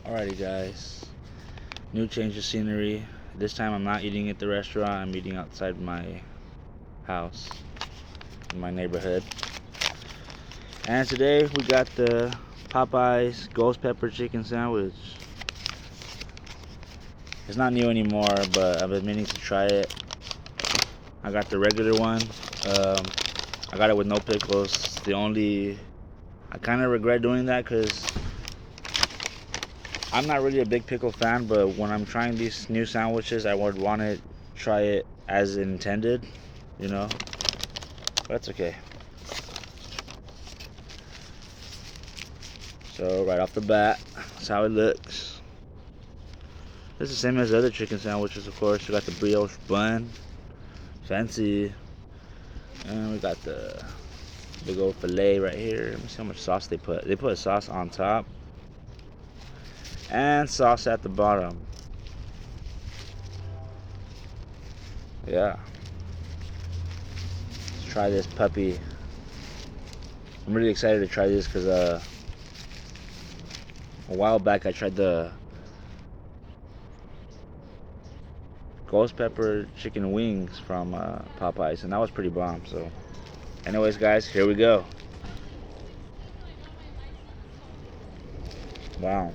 Alrighty guys, new change of scenery. This time I'm not eating at the restaurant, I'm eating outside my house, in my neighborhood. And today we got the Popeye's ghost pepper chicken sandwich. It's not new anymore, but I've been meaning to try it. I got the regular one. I got it with no pickles. I kind of regret doing that because I'm not really a big pickle fan, but when I'm trying these new sandwiches, I would want to try it as intended, you know? But that's okay. So right off the bat, that's how it looks. It's the same as the other chicken sandwiches, of course. We got the brioche bun, fancy, and we got the big old filet right here. Let me see how much sauce they put. They put sauce on top and sauce at the bottom. Yeah. Let's try this puppy. I'm really excited to try this because a while back I tried the ghost pepper chicken wings from Popeyes, and that was pretty bomb. So anyways guys, here we go. Wow.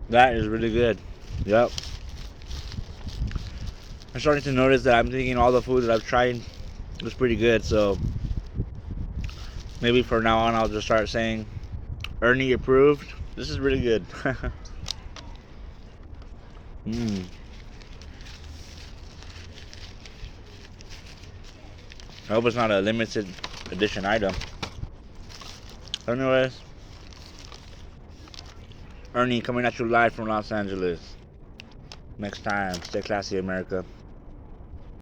That is really good. Yep. I'm starting to notice that I'm thinking all the food that I've tried was pretty good, so maybe from now on I'll just start saying Ernie approved. This is really good. Mmm. I hope it's not a limited edition item. Anyways, Ernie coming at you live from Los Angeles. Next time, stay classy, America.